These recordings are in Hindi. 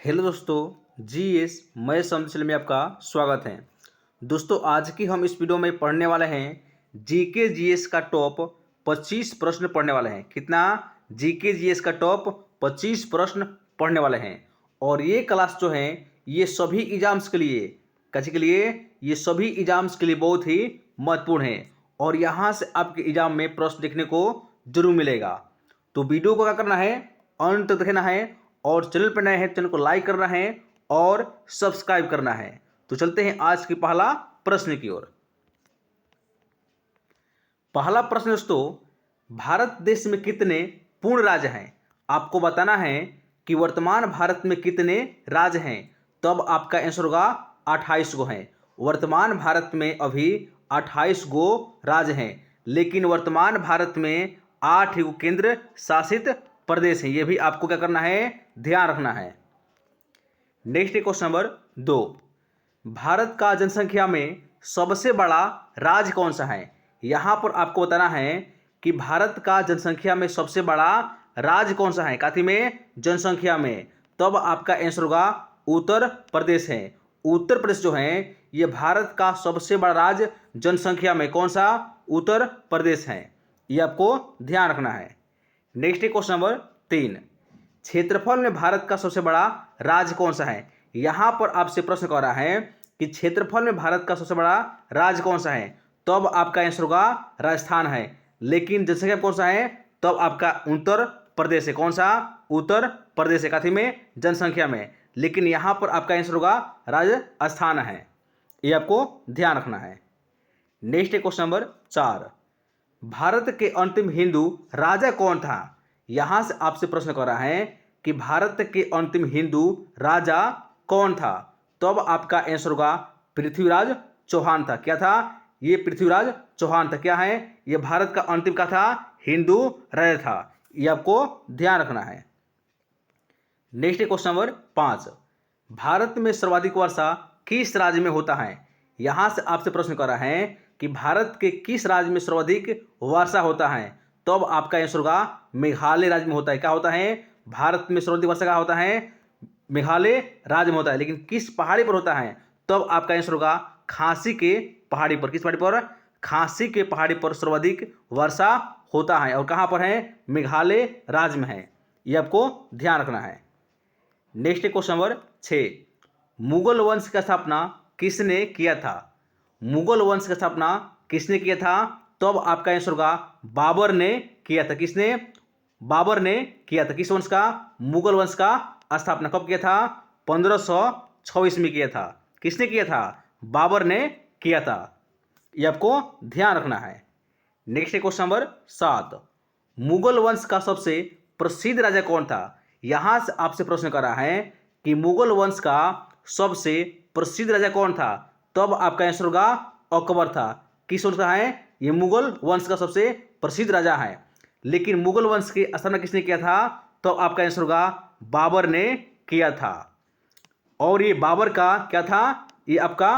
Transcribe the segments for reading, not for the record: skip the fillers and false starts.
हेलो दोस्तों, जीएस मैं समझ में आपका स्वागत है। दोस्तों, आज की हम इस वीडियो में पढ़ने वाले हैं जीके जीएस का टॉप 25 प्रश्न पढ़ने वाले हैं। कितना? जीके जीएस का टॉप 25 प्रश्न पढ़ने वाले हैं। और ये क्लास जो है ये सभी एग्जाम्स के लिए, कैसे के लिए, ये सभी एग्जाम्स के लिए बहुत ही महत्वपूर्ण है। और यहाँ से आपके एग्जाम में प्रश्न देखने को जरूर मिलेगा। तो वीडियो को क्या करना है, अंत तक देखना है। और चैनल पर नए हैं, चैनल को लाइक करना है और सब्सक्राइब करना है। तो चलते हैं आज की पहला प्रश्न की ओर। पहला प्रश्न दोस्तों, भारत देश में कितने पूर्ण राज्य हैं? आपको बताना है कि वर्तमान भारत में कितने राज्य हैं। तब आपका आंसर होगा 28 गो हैं। वर्तमान भारत में अभी 28 गो राज्य हैं, लेकिन वर्तमान भारत में 8 गो केंद्र शासित प्रदेश हैं। ये भी आपको क्या करना है, ध्यान रखना है। नेक्स्ट क्वेश्चन नंबर 2, भारत का जनसंख्या में सबसे बड़ा राज्य कौन सा है? यहां पर आपको बताना है कि भारत का जनसंख्या में सबसे बड़ा राज्य कौन सा है, काथी में, जनसंख्या में। तब आपका आंसर होगा उत्तर प्रदेश है। उत्तर प्रदेश जो है ये भारत का सबसे बड़ा राज्य जनसंख्या में, कौन सा? उत्तर प्रदेश है। ये आपको ध्यान रखना है। नेक्स्ट क्वेश्चन नंबर 3, क्षेत्रफल में भारत का सबसे बड़ा राज्य कौन सा है? यहां पर आपसे प्रश्न कर रहा है कि क्षेत्रफल में भारत का सबसे बड़ा राज्य कौन सा है। तब आपका आंसर होगा राजस्थान है। लेकिन जनसंख्या कौन सा है? तब आपका उत्तर प्रदेश है। कौन सा? उत्तर प्रदेश है, काथी में, जनसंख्या में। लेकिन यहां पर आपका आंसर होगा राजस्थान है। ये आपको ध्यान रखना है। नेक्स्ट क्वेश्चन नंबर 4, भारत के अंतिम हिंदू राजा कौन था? यहां से आपसे प्रश्न कर रहा है कि भारत के अंतिम हिंदू राजा कौन था। तब आपका आंसर होगा पृथ्वीराज चौहान था। क्या था? ये पृथ्वीराज चौहान था। क्या है? ये भारत का अंतिम का था, हिंदू राजा था। ये आपको ध्यान रखना है। नेक्स्ट क्वेश्चन नंबर 5, भारत में सर्वाधिक वर्षा किस राज्य में होता है? यहां से आपसे प्रश्न कर रहा है कि भारत के किस राज्य में सर्वाधिक वर्षा होता है। तब आपका आंसर होगा मेघालय राज्य में होता है। क्या होता है? भारत में सर्वाधिक वर्षा क्या होता है? मेघालय राज्य में होता है। लेकिन किस पहाड़ी पर होता है? तब आपका आंसर होगा खांसी के पहाड़ी पर। किस पहाड़ी पर? खांसी के पहाड़ी पर सर्वाधिक वर्षा होता है। और कहां पर है? मेघालय राज्य में है। यह आपको ध्यान रखना है। नेक्स्ट क्वेश्चन नंबर 6, मुगल वंश की स्थापना किसने किया था? मुगल वंश की स्थापना किसने किया था? तब आपका आंसर होगा बाबर ने किया था। किसने? बाबर ने किया था। किस वंश का? मुगल वंश का स्थापना कब किया था? 1526 में किया था। किसने किया था? बाबर ने किया था। यह आपको ध्यान रखना है। नेक्स्ट क्वेश्चन नंबर 7, मुगल वंश का सबसे प्रसिद्ध राजा कौन था? यहां से आपसे प्रश्न कर रहा है कि मुगल वंश का सबसे प्रसिद्ध राजा कौन था। तब आपका आंसर होगा अकबर था। किस वंश का है? ये मुगल वंश का सबसे प्रसिद्ध राजा है। लेकिन मुगल वंश की स्थापना किसने किया था? तो आपका आंसर होगा बाबर ने किया था। और ये बाबर का क्या था? ये आपका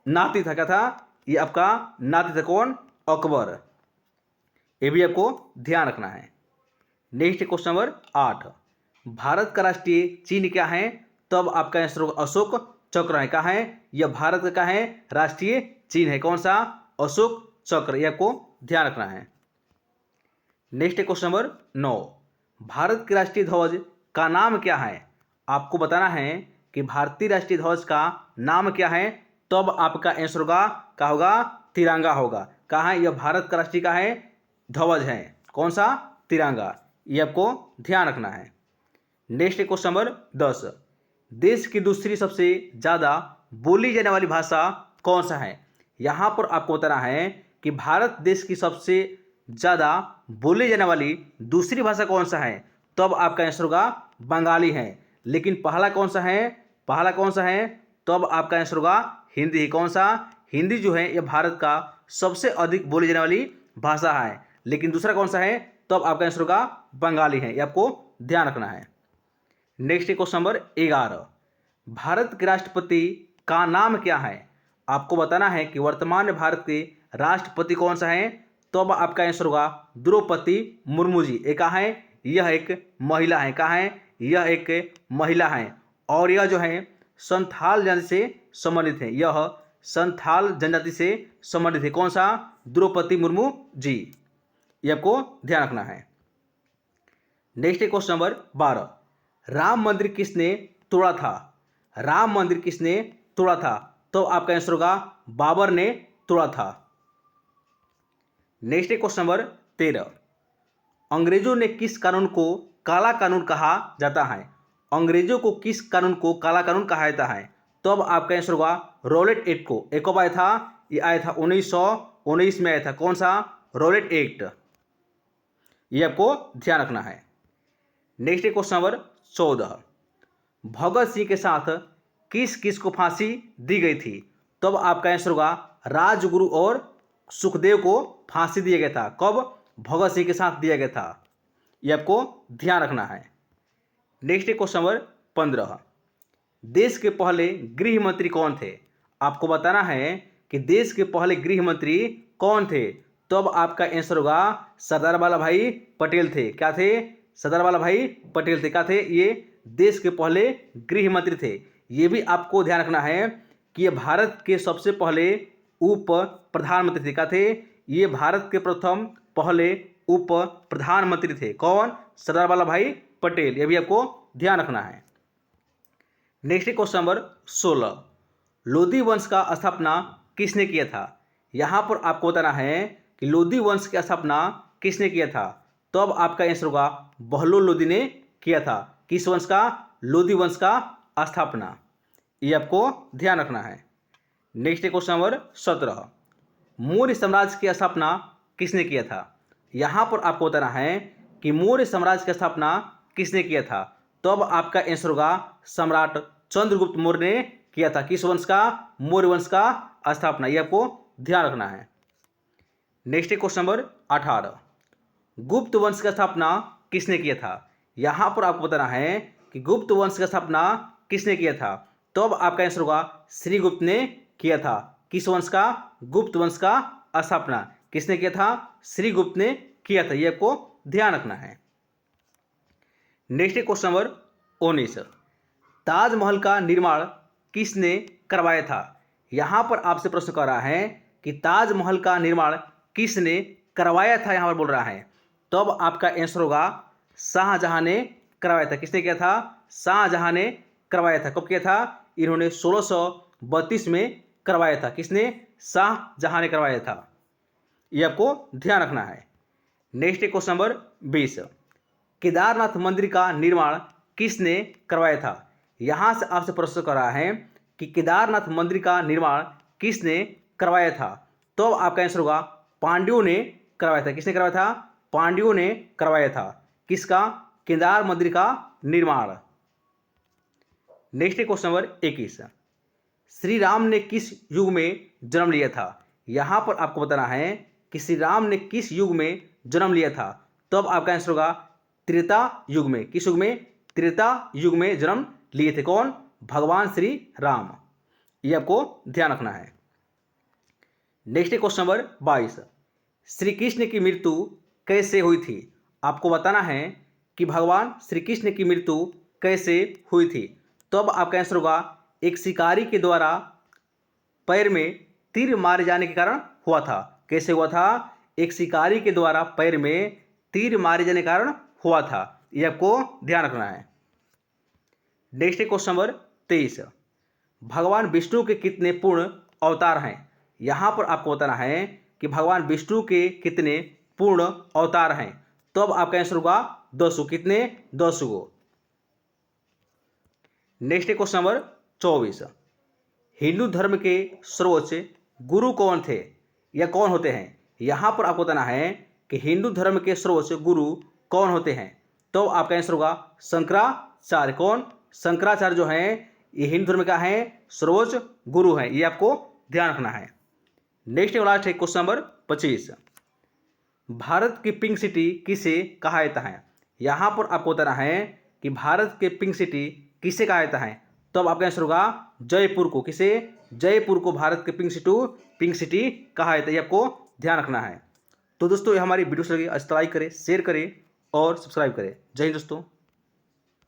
नाती था। क्या था? ये आपका नाती था। कौन? अकबर। ये भी आपको ध्यान रखना है। नेक्स्ट क्वेश्चन नंबर 8, भारत का राष्ट्रीय चिन्ह क्या है? तब आपका आंसर होगा अशोक चक्र है। कहा है? यह भारत का है राष्ट्रीय चिन्ह है। कौन सा? अशोक चक्र। यह आपको ध्यान रखना है। नेक्स्ट क्वेश्चन नंबर 9, भारत के राष्ट्रीय ध्वज का नाम क्या है? आपको बताना है कि भारतीय राष्ट्रीय ध्वज का नाम क्या है। तब आपका आंसर होगा क्या होगा? तिरंगा होगा। कहा है? यह भारत का राष्ट्रीय का है ध्वज है। कौन सा? तिरंगा। ये आपको ध्यान रखना है। नेक्स्ट क्वेश्चन नंबर 10, देश की दूसरी सबसे ज्यादा बोली जाने वाली भाषा कौन सा है? यहां पर आपको बताना है कि भारत देश की सबसे ज्यादा बोली जाने वाली दूसरी भाषा कौन सा है। तब आपका आंसर होगा बंगाली है। लेकिन पहला कौन सा है? पहला कौन सा है? तब आपका आंसर होगा हिंदी। कौन सा? हिंदी जो है यह भारत का सबसे अधिक बोली जाने वाली भाषा है। लेकिन दूसरा कौन सा है? तब आपका आंसर होगा बंगाली है। ये आपको ध्यान रखना है। नेक्स्ट क्वेश्चन नंबर 11, भारत के राष्ट्रपति का नाम क्या है? आपको बताना है कि वर्तमान में भारत के राष्ट्रपति कौन सा है। तब आपका आंसर होगा द्रौपदी मुर्मू जी। एक है, यह एक महिला है। कहा है? यह एक महिला है। और यह जो है संथाल जनजाति से संबंधित है। यह संथाल जनजाति से संबंधित है। कौन सा? द्रौपदी मुर्मू जी। ये आपको ध्यान रखना है। नेक्स्ट है क्वेश्चन नंबर 12, राम मंदिर किसने तोड़ा था? राम मंदिर किसने तोड़ा था? तो आपका आंसर होगा बाबर ने तोड़ा था। नेक्स्ट है क्वेश्चन नंबर 13, अंग्रेजों ने किस कानून को काला कानून कहा जाता है? अंग्रेजों को किस कानून को काला कानून कहा जाता है? तो अब आपका आंसर होगा रॉलेट एक्ट को। एक कब आया था? ये आया था 1919 में आया था। कौन सा? Rowlatt act. ये आपको ध्यान रखना है। नेक्स्ट है क्वेश्चन नंबर 14, भगत सिंह के साथ किस किस को फांसी दी गई थी? तो अब आपका आंसर होगा राजगुरु और सुखदेव को फांसी दिया गया था। कब? भगत सिंह के साथ दिया गया था। यह आपको ध्यान रखना है। नेक्स्ट है क्वेश्चन नंबर 15, देश के पहले गृह मंत्री कौन थे? आपको बताना है कि देश के पहले गृह मंत्री कौन थे। तो अब आपका आंसर होगा सरदार वल्लभ भाई पटेल थे। क्या थे? सरदार वल्लभ भाई पटेल थे। क्या थे? ये देश के पहले गृह मंत्री थे। ये भी आपको ध्यान रखना है कि ये भारत के सबसे पहले उप प्रधानमंत्री थे। क्या थे? ये भारत के प्रथम पहले उप प्रधानमंत्री थे। कौन? सरदार वल्लभ भाई पटेल। ये भी आपको ध्यान रखना है। नेक्स्ट क्वेश्चन नंबर 16, लोधी वंश का स्थापना किसने किया था? यहाँ पर आपको बताना है कि लोधी वंश की स्थापना किसने किया था। तो अब आपका आंसर होगा बहलोल लोधी ने किया था। किस वंश का? लोधी वंश का स्थापना। ये आपको ध्यान रखना है। नेक्स्ट क्वेश्चन नंबर 17, मौर्य साम्राज्य की स्थापना किसने किया था? यहाँ पर आपको बताना है कि मौर्य साम्राज्य की स्थापना किसने किया था। तो अब आपका आंसर होगा सम्राट चंद्रगुप्त मौर्य ने किया था। किस वंश का? मौर्य वंश का स्थापना। यह आपको ध्यान रखना है। नेक्स्ट क्वेश्चन नंबर 18, गुप्त वंश की स्थापना किसने किया था? यहाँ पर आपको बताना है कि गुप्त वंश की स्थापना किसने किया था। तो अब आपका आंसर होगा श्रीगुप्त ने किया था। किस वंश का? गुप्त वंश का स्थापना किसने किया था? श्रीगुप्त ने किया था। यह आपको ध्यान रखना है। नेक्स्ट क्वेश्चन नंबर 19, ताजमहल का निर्माण किसने करवाया था? यहाँ पर आपसे प्रश्न कर रहा है कि ताजमहल का निर्माण किसने करवाया था, यहाँ पर बोल रहा है। तो अब आपका आंसर होगा शाहजहां ने करवाया था। किसने किया था? शाहजहां ने करवाया था। कब किया था? इन्होंने 1632 में करवाया था। किसने? शाहजहां ने करवाया था। यह आपको ध्यान रखना है। नेक्स्ट क्वेश्चन नंबर 20, केदारनाथ मंदिर का निर्माण किसने करवाया था? यहाँ से आपसे प्रश्न कर रहा है कि केदारनाथ मंदिर का निर्माण किसने करवाया था। तो अब आपका आंसर होगा पांड्यों ने करवाया था। किसने करवाया था? पांड्यों ने करवाया था। किसका? केदार मंदिर का निर्माण। Next question number 21, Shri Ram ने किस युग में जन्म लिया था? यहाँ पर आपको बताना है कि श्री राम ने किस युग में जन्म लिया था। तो अब आपका आंसर होगा त्रेता युग में। किस युग में? त्रेता युग में जन्म लिए थे। कौन? भगवान श्री राम। ये आपको ध्यान रखना है। Next question number 22, Shri Krishna की मृत्यु कैसे हुई थी? आपको बताना है कि भगवान श्री कृष्ण की मृत्यु कैसे हुई थी। तो अब आपका आंसर होगा एक शिकारी के द्वारा पैर में तीर मारे जाने के कारण हुआ था। कैसे हुआ था? एक शिकारी के द्वारा पैर में तीर मारे जाने के कारण हुआ था। यह आपको ध्यान रखना है। नेक्स्ट क्वेश्चन नंबर 23, भगवान विष्णु के कितने पूर्ण अवतार हैं? यहाँ पर आपको बताना है कि भगवान विष्णु के कितने पूर्ण अवतार हैं। तो अब आपका आंसर होगा 200। कितने? 200 गो। नेक्स्ट क्वेश्चन नंबर 24, हिंदू धर्म के सर्वोच्च गुरु कौन थे या कौन होते हैं? यहाँ पर आपको बताना है कि हिंदू धर्म के सर्वोच्च गुरु कौन होते हैं। तो आपका आंसर होगा शंकराचार्य। कौन? शंकराचार्य जो हैं ये हिंदू धर्म का है सर्वोच्च गुरु हैं। ये आपको ध्यान रखना है। नेक्स्ट लास्ट है क्वेश्चन नंबर 25, भारत की पिंक सिटी किसे कहा जाता है? यहाँ पर आपको बताना है कि भारत के पिंक सिटी किसे कहा जाता है। तो अब आपका आंसर होगा जयपुर को। किसे? जयपुर को भारत के पिंक सिटी कहा जाता है। ये आपको ध्यान रखना है। तो दोस्तों ये हमारी वीडियो से लगी, लाइक करें, शेयर करें और सब्सक्राइब करें। जय हिंद दोस्तों।